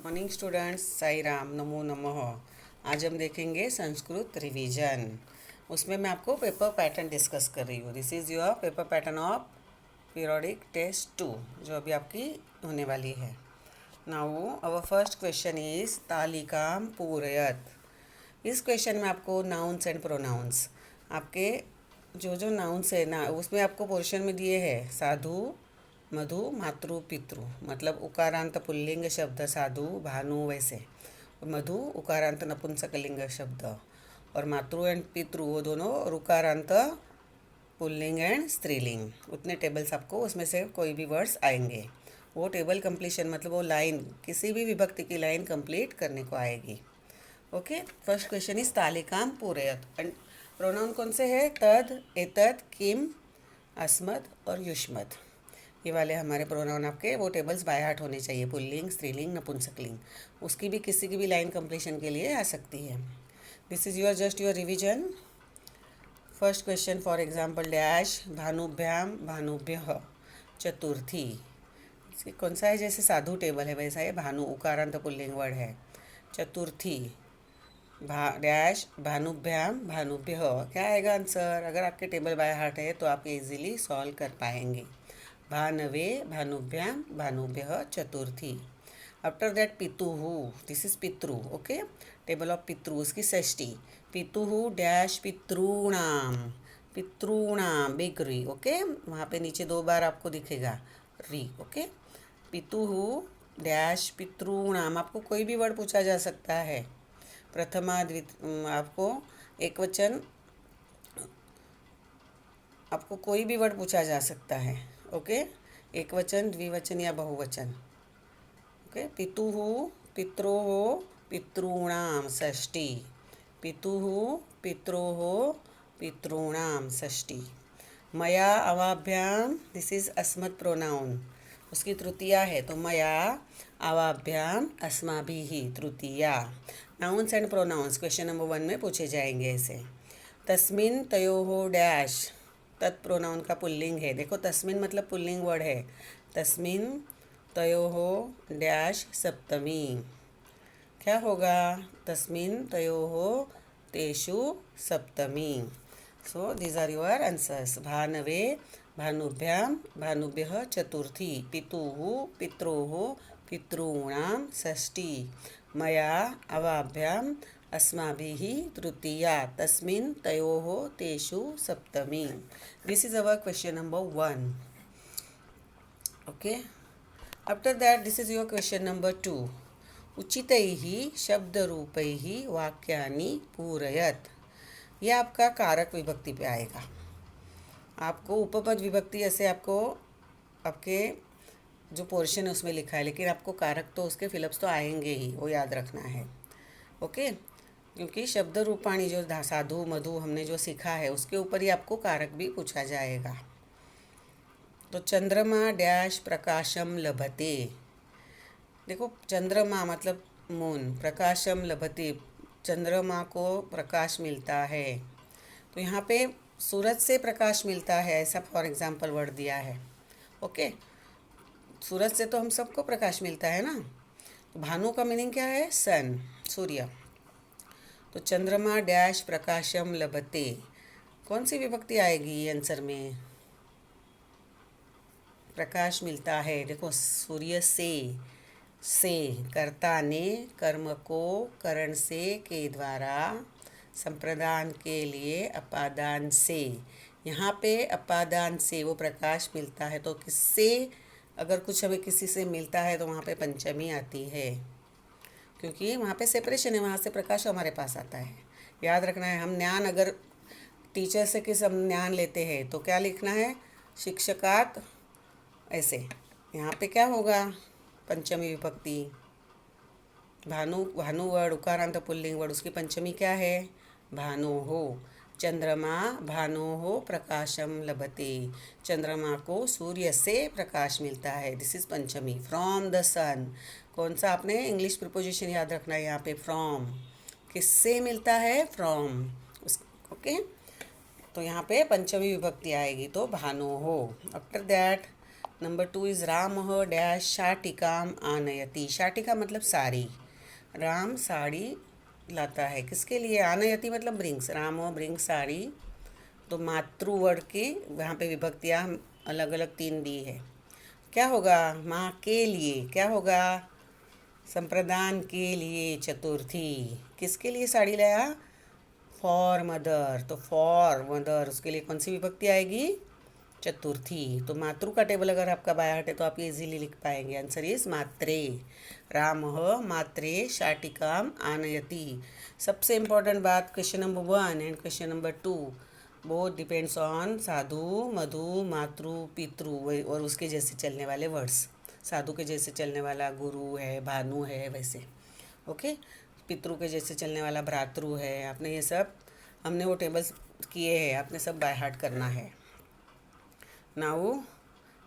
Morning students, Sai Ram, नमो नमः। आज हम देखेंगे संस्कृत रिवीजन। उसमें मैं आपको पेपर पैटर्न डिस्कस कर रही हूँ। This is your paper pattern of periodic test 2, जो अभी आपकी होने वाली है। Now our first question is तालिकाम पूरयत। इस क्वेश्चन में आपको नाउन्स एंड प्रोनाउंस, आपके जो जो नाउन्स है ना, उसमें आपको पोर्शन में दिए हैं साधु, मधु, मातृ, पितृ। मतलब उकारांत पुल्लिंग शब्द साधु, भानु वैसे। मधु उकारांत नपुंसकलिंग शब्द, और मातृ एंड पितृ वो दोनों रुकारांत पुल्लिंग एंड स्त्रीलिंग। उतने टेबल्स आपको उसमें से कोई भी वर्ड्स आएंगे। वो टेबल कंप्लीशन मतलब वो लाइन, किसी भी विभक्ति की लाइन कंप्लीट करने को आएगी। ओके, फर्स्ट क्वेश्चन इज तालिकाम पूरयत। एंड प्रोनाउन कौन से है? तद, एतद, किम, अस्मद और युष्मद। ये वाले हमारे प्रोनाउन आपके वो टेबल्स बाय हार्ट होने चाहिए। पुल्लिंग, स्त्रीलिंग, नपुंसकलिंग, उसकी भी किसी की भी लाइन कंप्लीशन के लिए आ सकती है। This is your just your revision. First question for example dash भानुभ्याम भानुभ्य चतुर्थी। कौन सा है? जैसे साधु टेबल है वैसा है। भानु उकारांत पुल्लिंग वर्ड है। चतुर्थी डैश भानुभ्याम भानुभ्य, क्या आएगा आंसर? अगर आपके टेबल बाय हार्ट है तो आप इजीली सॉल्व कर पाएंगे। भानवे भानुभ्याम भानुभ्य चतुर्थी। आफ्टर दैट पितुहु, दिस इज पितृ। ओके, टेबल ऑफ पितृ, उसकी षष्ठी। पितुहु डैश पितॄणाम, पितॄणाम बिग री। ओके, वहाँ पे नीचे 2 बार आपको दिखेगा री। ओके, पितुहु डैश पितॄणाम। आपको कोई भी वर्ड पूछा जा सकता है। प्रथमा आपको एक वचन, आपको कोई भी वर्ड पूछा जा सकता है। ओके, एक वचन, द्विवचन या बहुवचन। ओके, पितुः पित्रोः पितॄणाम षष्ठी। पितुः पित्रोः पितॄणाम षष्ठी। मया अवाभ्याम, दिस इज अस्मत् प्रोनाउन, उसकी तृतीया है तो मया अवाभ्याम अस्माभिः तृतीया। Nouns and pronouns question number 1 में पूछे जाएंगे ऐसे। तस्मिन तयोः डैश, तत्प्रोनाउन का पुल्लिंग है। देखो तस्मिन मतलब पुल्लिंग वर्ड है। तस्मिन तयोः डैश सप्तमी, क्या होगा? तस्मिन तयोः तेषु सप्तमी। So these are your answers. भानवे भानुभ्याम भानुभ्यः चतुर्थी। पितुः पित्रोः पितॄणाम षष्ठी। मया अवाभ्याम अस्माभिः तृतीया। तस्मिन् तयोः तेषु सप्तमी। This is our question number 1. Okay, after that this is your question number 2. उचितैः शब्दरूपैः वाक्यानि पूरयत। यह आपका कारक विभक्ति पे आएगा। आपको उपपद विभक्ति ऐसे आपको आपके जो पोर्शन है उसमें लिखा है, लेकिन आपको कारक तो उसके फिलअप्स तो आएंगे ही, वो याद रखना है। ओके, क्योंकि शब्द रूपाणी जो साधु मधु हमने जो सीखा है उसके ऊपर ही आपको कारक भी पूछा जाएगा। तो चंद्रमा डैश प्रकाशम लभते। देखो चंद्रमा मतलब मून, प्रकाशम लभते चंद्रमा को प्रकाश मिलता है। तो यहाँ पे सूरज से प्रकाश मिलता है, ऐसा फॉर एग्जांपल वर्ड दिया है। ओके, सूरज से तो हम सबको प्रकाश मिलता है ना। तो भानु का मीनिंग क्या है? सन, सूर्य। तो चंद्रमा डैश प्रकाशम लभते, कौन सी विभक्ति आएगी आंसर में? प्रकाश मिलता है। देखो सूर्य से कर्ता ने कर्म को करण से के द्वारा संप्रदान के लिए अपादान से, यहाँ पे अपादान से वो प्रकाश मिलता है। तो किससे अगर कुछ हमें किसी से मिलता है तो वहाँ पे पंचमी आती है, क्योंकि वहाँ पे सेपरेशन है, वहाँ से प्रकाश हमारे पास आता है। याद रखना है, हम ज्ञान अगर टीचर से किस हम ज्ञान लेते हैं तो क्या लिखना है? शिक्षकात, ऐसे। यहाँ पे क्या होगा? पंचमी विभक्ति। भानु वर्ड उकारांत पुल्लिंग वर्ड, उसकी पंचमी क्या है? भानोः। चंद्रमा भानोः प्रकाशम लभते, चंद्रमा को सूर्य से प्रकाश मिलता है। दिस इज पंचमी। फ्रॉम द सन, कौन सा आपने इंग्लिश प्रिपोजिशन याद रखना है यहाँ पे? फ्रॉम, किससे मिलता है? फ्रॉम। ओके, तो यहाँ पे पंचमी विभक्ति आएगी तो भानोः। आफ्टर दैट नंबर 2 इज़ रामः डैश शाटिकाम आनयति। शाटिका मतलब साड़ी। राम साड़ी लाता है, किसके लिए? आनयति मतलब ब्रिंग्स, रामो ब्रिंग साड़ी। तो मातृवर्ण की वहाँ पे विभक्तियाँ अलग अलग 3 दी है। क्या होगा? माँ के लिए क्या होगा? संप्रदान के लिए चतुर्थी। किसके लिए साड़ी लाया? For mother. तो फॉर मदर उसके लिए कौन सी विभक्ति आएगी? चतुर्थी। तो मातृ का टेबल अगर आपका बाय हार्ट है तो आप इजीली लिख पाएंगे। आंसर इज मात्रे। रामः मात्रे शाटिकाम आनयति। सबसे इम्पोर्टेंट बात, question number 1 and question number 2 both depends on साधु, मधु, मातृ, पितृ और उसके जैसे चलने वाले वर्ड्स। साधु के जैसे चलने वाला गुरु है, भानु है, वैसे ओके। पितृ के जैसे चलने वाला भ्रातृ है। आपने ये सब, हमने वो टेबल्स किए हैं, आपने सब बाय हार्ट करना है। Now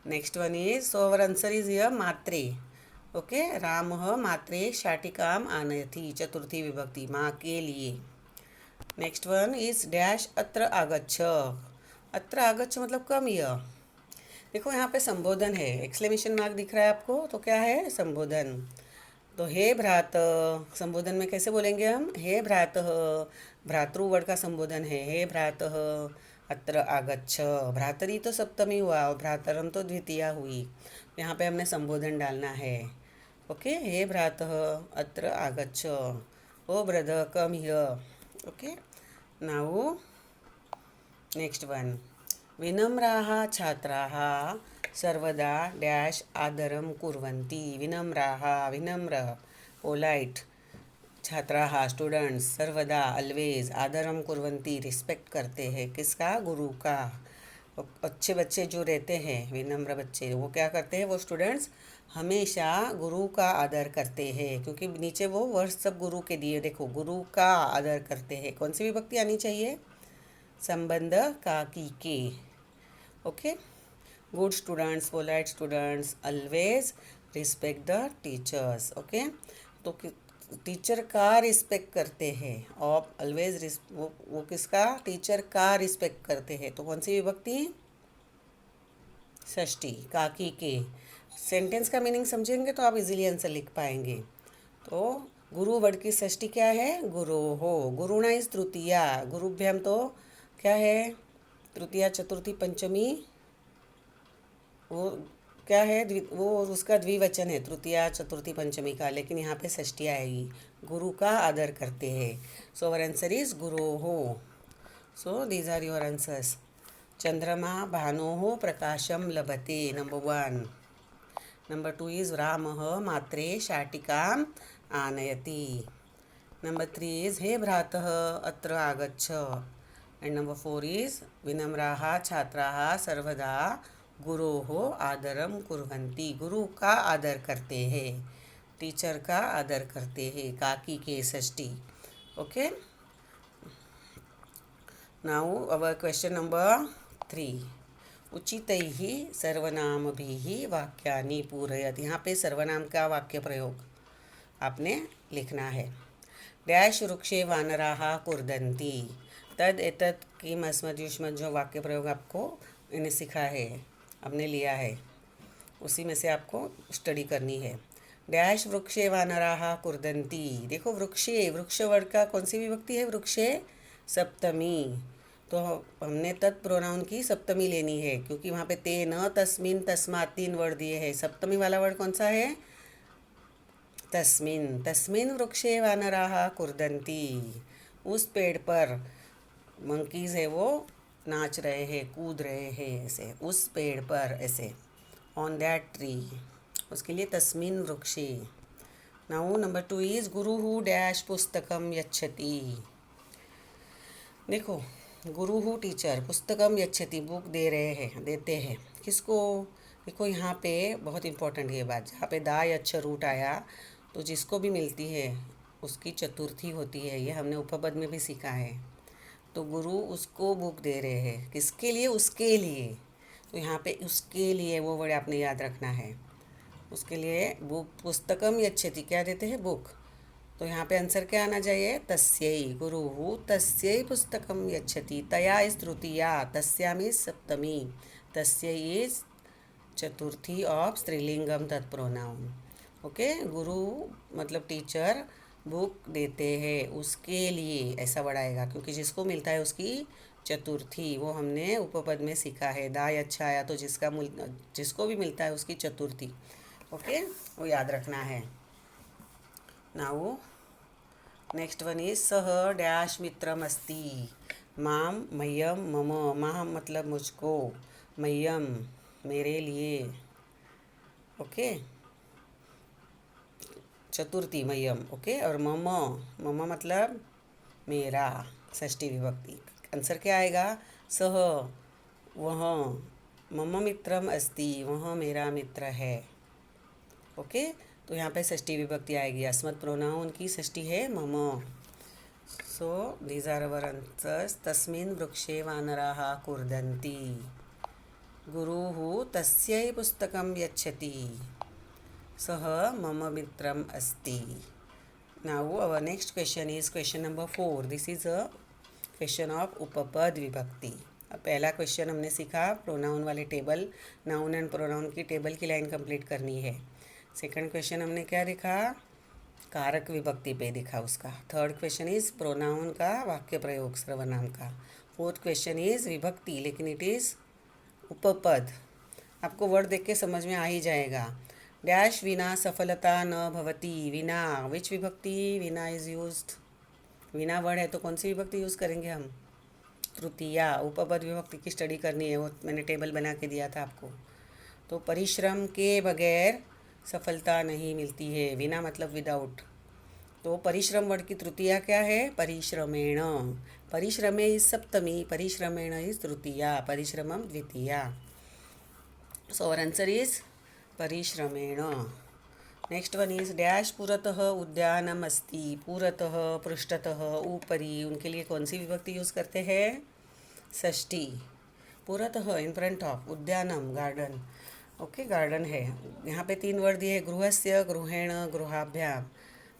next one is, so our answer is here मात्रे। ओके, रामः मात्रे शाटिकाम आनयति, चतुर्थी विभक्ति, माँ के लिए। नेक्स्ट वन इज डैश अत्र आगच्छ। अत्र आगच्छ मतलब कम हियर। देखो यहाँ पे संबोधन है, एक्सक्लेमेशन मार्क दिख रहा है आपको, तो क्या है? संबोधन। तो हे भ्रात, संबोधन में कैसे बोलेंगे हम? हे भ्रातः, भ्रातृ वर्ड का संबोधन है। हे भ्रातः अत्र आगच्छ। भ्रातरी तो सप्तमी हुआ और भ्रातरम तो द्वितीया हुई। यहाँ पे हमने संबोधन डालना है। ओके, हे भ्रातः अत्र आगच्छ, oh brother come here. Okay, now next one, विनम्राः छात्राः सर्वदा डैश आदरं कुर्वन्ति। विनम्राः, विनम्र पोलाइट, छात्राः स्टूडेंट्स, सर्वदा ऑलवेज, आदरम कुर्वन्ति रिस्पेक्ट करते हैं, किसका? गुरु का। अच्छे बच्चे जो रहते हैं, विनम्र बच्चे, वो क्या करते हैं? वो स्टूडेंट्स हमेशा गुरु का आदर करते हैं, क्योंकि नीचे वो वर्ड्स सब गुरु के दिए। देखो, गुरु का आदर करते हैं, कौन सी विभक्ति आनी चाहिए? संबंध का की के। Okay, good students, polite students always respect the teachers. Okay, तो टीचर का रिस्पेक्ट करते हैं, और ऑलवेज वो किसका? टीचर का रिस्पेक्ट करते हैं। तो कौन सी विभक्ति? षष्ठी, काकी के। सेंटेंस का मीनिंग समझेंगे तो आप इजीली आंसर लिख पाएंगे। तो गुरु वर्ड की षष्ठी क्या है? गुरो हो। गुरुणा इज तृतीया, गुरुभ्याम तो क्या है? तृतीया, चतुर्थी, पंचमी, वो क्या है? वो उसका द्विवचन है, तृतीया, चतुर्थी, पंचमी का, लेकिन यहाँ पे षष्ठी आएगी। गुरु का आदर करते हैं। सो अवर आंसर इज गुरो हो। So these are your answers. चंद्रमा भानोः प्रकाशम लभते, नंबर 1। नंबर 2 इज रामः मात्रे शाटिकाम आनयति। नंबर 3 इज हे भ्रातः अत्र आगच्छ। एंड नंबर 4 इज विनम्राः छात्राः सर्वदा गुरोः आदरम कुर्वन्ति, गुरु का आदर करते हैं, टीचर का आदर करते हैं, काकी के षष्ठी। Okay, now our question number 3, उचितैः सर्वनामभिः वाक्यानि पूरयत। यहाँ पे सर्वनाम का वाक्य प्रयोग आपने लिखना है। डैश वृक्षे वानराः कुर्दन्ति, तद एतत् किम अस्मत् युष्मत्, जो वाक्य प्रयोग आपको इन्हें सिखा है, आपने लिया है, उसी में से आपको स्टडी करनी है। डैश वृक्षे वानराः कुर्दन्ति। देखो, वृक्षे, वृक्ष वर्ड का कौन सी विभक्ति है? वृक्षे सप्तमी। तो हमने तत्प्रोनाउन की सप्तमी लेनी है, क्योंकि वहाँ पे ते, न, तस्मिन, तस्मात् 3 वर्ड दिए हैं। सप्तमी वाला वर्ड कौन सा है? तस्मिन। तस्मिन वृक्षे वानराः कुर्दन्ति, उस पेड़ पर मंकीज़ है वो नाच रहे हैं, कूद रहे हैं, ऐसे, उस पेड़ पर, ऐसे, ऑन दैट ट्री, उसके लिए तस्मिन वृक्षे। नाउ नंबर 2 इज गुरुः डैश पुस्तकम यच्छति। देखो, गुरुः टीचर, पुस्तकम यच्छति बुक दे रहे हैं, देते हैं, किसको? देखो यहाँ पे बहुत इंपॉर्टेंट ये बात, जहाँ पे दा यच्छ रूट आया तो जिसको भी मिलती है उसकी चतुर्थी होती है, ये हमने उपपद में भी सीखा है। तो गुरु उसको बुक दे रहे हैं, किसके लिए? उसके लिए। तो यहाँ पे उसके लिए वो वर्ड आपने याद रखना है, उसके लिए बुक, पुस्तकम यच्छति, क्या देते हैं? बुक। तो यहाँ पे आंसर क्या आना चाहिए? तस्यै, गुरुः तस्यै पुस्तकम यच्छति। तया इज तृतीया, तस्याम इज सप्तमी, तस्यै इज चतुर्थी ऑफ स्त्रीलिंगम तत्प्रोनाउन। ओके, गुरु मतलब टीचर बुक देते हैं उसके लिए, ऐसा वर्ड आएगा क्योंकि जिसको मिलता है उसकी चतुर्थी, वो हमने उपपद में सीखा है। दाय अच्छा आया तो जिसको भी मिलता है उसकी चतुर्थी। ओके, वो याद रखना है। नाउ नेक्स्ट वन इज सह डैश मित्रम अस्ति। माम मह्यम मम, माम मतलब मुझको, मह्यम मेरे लिए। ओके, चतुर्थी मह्यम। ओके, और मम, मम मतलब मेरा, षष्ठी विभक्ति। आंसर क्या आएगा? सह वह, मम मित्रम अस्ति वह मेरा मित्र है। ओके, तो यहाँ पे षष्ठी विभक्ति आएगी। अस्मत् प्रोनाउन की षष्ठी है मम। So these are our answers. तस्मिन् वृक्षे वानराः कूर्दन्ति। गुरुः तस्यै पुस्तकं यच्छति। सः मम मित्रम् अस्ति। Now our next question is question number 4। This is a question of उपपद विभक्ति। अब पहला क्वेश्चन हमने सीखा प्रोनाउन वाले टेबल, नाउन एंड प्रोनाउन की टेबल की लाइन कंप्लीट करनी है। सेकंड क्वेश्चन हमने क्या देखा? कारक विभक्ति पे देखा उसका। थर्ड क्वेश्चन इज प्रोनाउन का वाक्य प्रयोग सर्वनाम का। फोर्थ क्वेश्चन इज विभक्ति, लेकिन इट इज़ उपपद। आपको वर्ड देख के समझ में आ ही जाएगा। डैश विना सफलता न भवति। विना, विच विभक्ति विना इज यूज्ड? विना वर्ड है तो कौन सी विभक्ति यूज़ करेंगे हम? तृतीया। उपपद विभक्ति की स्टडी करनी है, वो मैंने टेबल बना के दिया था आपको। तो परिश्रम के बगैर सफलता नहीं मिलती है। विना मतलब विदाउट। तो परिश्रम वर्ड की तृतीया क्या है? परिश्रमेण। परिश्रमे इज सप्तमी, परिश्रमेण इज तृतीया, परिश्रमम द्वितीया। सो आवर आंसर इज परिश्रमेण। नेक्स्ट वन इज डैश पुरतः उद्यानम अस्ति। पुरतः, पृष्ठतः, ऊपरी, उनके लिए कौन सी विभक्ति यूज़ करते हैं? षष्ठी। पुरतः इन फ्रंट ऑफ, उद्यानम गार्डन। ओके, गार्डन है। यहाँ पे 3 वर्ड दिए हैं, गृहस्य, गृहेण, गृहाभ्याम।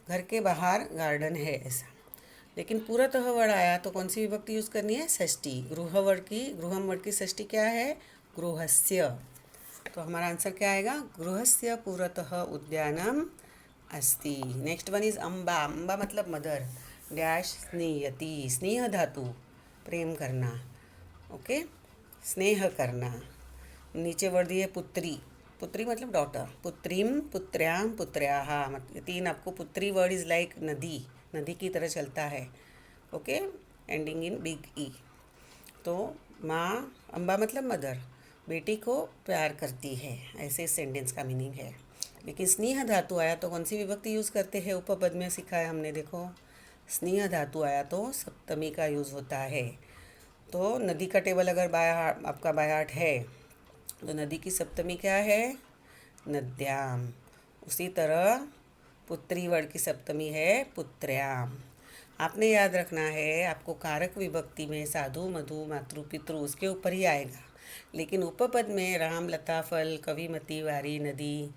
घर के बाहर गार्डन है ऐसा। लेकिन पुरतः वर्ड आया तो कौन सी विभक्ति यूज़ करनी है? षष्ठी। गृहम वर्ड की षष्ठी क्या है? गृहस्य। तो हमारा आंसर क्या आएगा? गृहस्य पुरतः उद्यानम अस्ति। Next one is Amba. Amba मतलब मदर। डैश स्नेयति, स्नेह धातु, प्रेम करना। ओके, स्नेह करना। नीचे वर्ड दिए पुत्री। पुत्री मतलब डॉटर। पुत्रीम, पुत्र्याम, पुत्र्याः। मतलब 3 आपको पुत्री वर्ड इज लाइक नदी, नदी की तरह चलता है। Okay, ending in big E. तो माँ, अम्बा मतलब मदर, बेटी को प्यार करती है, ऐसे सेंटेंस का मीनिंग है। लेकिन स्नेह धातु आया तो कौन सी विभक्ति यूज़ करते हैं? उपपद में सीखा है हमने, देखो। स्नेह धातु आया तो सप्तमी का यूज़ होता है। तो नदी का टेबल अगर आपका बाय हार्ट है तो नदी की सप्तमी क्या है? नद्याम। उसी तरह पुत्री वर्ड की सप्तमी है पुत्र्याम। आपने याद रखना है, आपको कारक विभक्ति में साधु, मधु, मातृ, पितृ उसके ऊपर ही आएगा। लेकिन उपपद में राम, लता, फल, कविमती, वारी, नदी,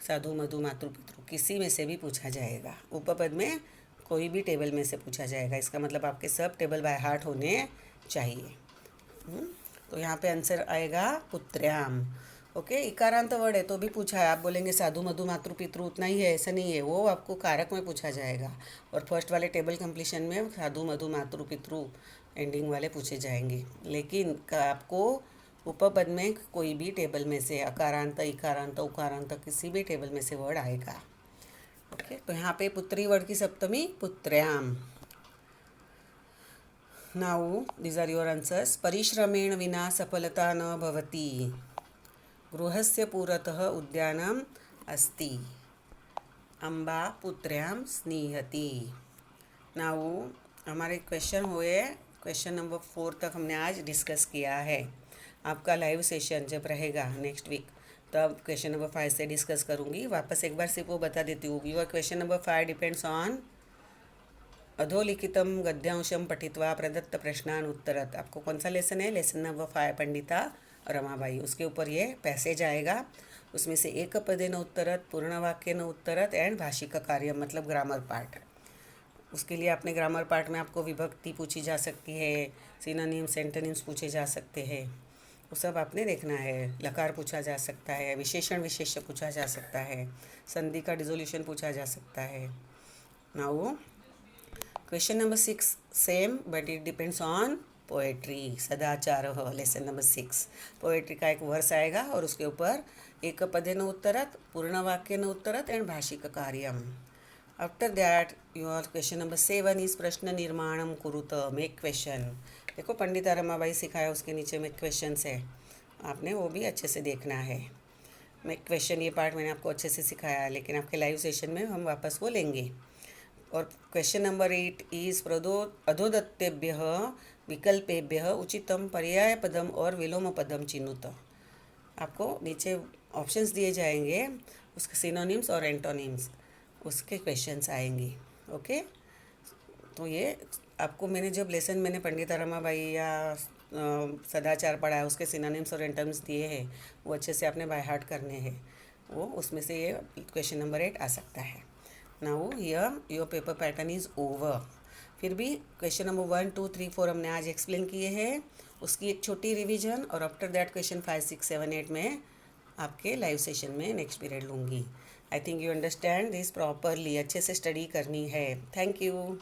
साधु, मधु, मातृ, पितृ किसी में से भी पूछा जाएगा। उपपद में कोई भी टेबल में से पूछा जाएगा। इसका मतलब आपके सब टेबल बाय हार्ट होने चाहिए। तो यहाँ पे आंसर आएगा पुत्र्याम। ओके, इकारांत वर्ड है तो भी पूछा है, आप बोलेंगे साधु, मधु, मातृ, पितृ उतना ही है, ऐसा नहीं है, वो आपको कारक में पूछा जाएगा। और फर्स्ट वाले टेबल कंप्लीशन में साधु, मधु, मातृ, पितृ एंडिंग वाले पूछे जाएंगे। लेकिन आपको उपपद में कोई भी टेबल में से अकारांत, इकारांत, उकारांत किसी भी टेबल में से वर्ड आएगा। ओके, तो यहाँ पे पुत्री वर्ड की सप्तमी पुत्र्याम। Now these are your answers. परिश्रमेण विना सफलता न भवति। गृहस्य पुरतः उद्यानम अस्ति। अम्बा पुत्र्याम स्नेहति। नाउ हमारे क्वेश्चन हुए, क्वेश्चन नंबर 4 तक हमने आज डिस्कस किया है। आपका लाइव सेशन जब रहेगा नेक्स्ट वीक तब क्वेश्चन नंबर 5 से डिस्कस करूँगी। वापस एक बार सिर्फ वो बता देती हूँ। Your question number 5 depends on अधोलिखितम गद्यांशम पठित्वा प्रदत्त प्रश्नान उत्तरत। आपको कौन सा लेसन है? Lesson number 5, Pandita Ramabai. उसके ऊपर ये पैसेज आएगा। उसमें से एक पदेन उत्तरत, पूर्ण वाक्य न उत्तरत एंड भाषिक कार्य मतलब ग्रामर पार्ट। उसके लिए आपने ग्रामर पार्ट में आपको विभक्ति पूछी जा सकती है, सिनोनिम्स, एंटोनिम्स पूछे जा सकते हैं। वो सब आपने देखना है। लकार पूछा जा सकता है, विशेषण विशेष्य पूछा जा सकता है, संधि का डिसोल्यूशन पूछा जा सकता है। Now question number 6 same but it depends on poetry. सदाचार लेसन नंबर 6 पोएट्री का एक वर्स आएगा और उसके ऊपर एक पदेन उत्तरत, पूर्ण वाक्यन उत्तरत एंड भाषिक कार्यम। After that your question number 7 इस प्रश्न निर्माणम कुरुत, मेक क्वेश्चन। देखो पंडिता रमाबाई सिखाया, उसके नीचे मेक क्वेश्चन है, आपने वो भी अच्छे से देखना है। मेक क्वेश्चन ये पार्ट मैंने आपको अच्छे से सिखाया, लेकिन आपके लाइव सेशन में हम वापस वो लेंगे। और क्वेश्चन नंबर 8 इज अधोदत्तेभ्य विकल्पेभ्य उचितम पर्याय पदम और विलोम पदम चिन्हुत। आपको नीचे ऑप्शंस दिए जाएंगे, उसके सिनोनिम्स और एंटोनिम्स, उसके क्वेश्चंस आएंगे। ओके, तो ये आपको मैंने जब लेसन मैंने पंडिता रमाबाई या सदाचार पढ़ा है, उसके सिनोनिम्स और एंटोनिम्स दिए हैं, वो अच्छे से आपने बाय हार्ट करने हैं। वो उसमें से ये क्वेश्चन नंबर 8 आ सकता है। Now here your paper pattern is over. फिर भी क्वेश्चन नंबर 1, 2, 3, 4 हमने आज एक्सप्लेन किए हैं, उसकी एक छोटी रिवीजन, और आफ्टर दैट क्वेश्चन 5, 6, 7, 8 में आपके लाइव सेशन में नेक्स्ट पीरियड लूँगी। I think you understand this properly, अच्छे से स्टडी करनी है। Thank you.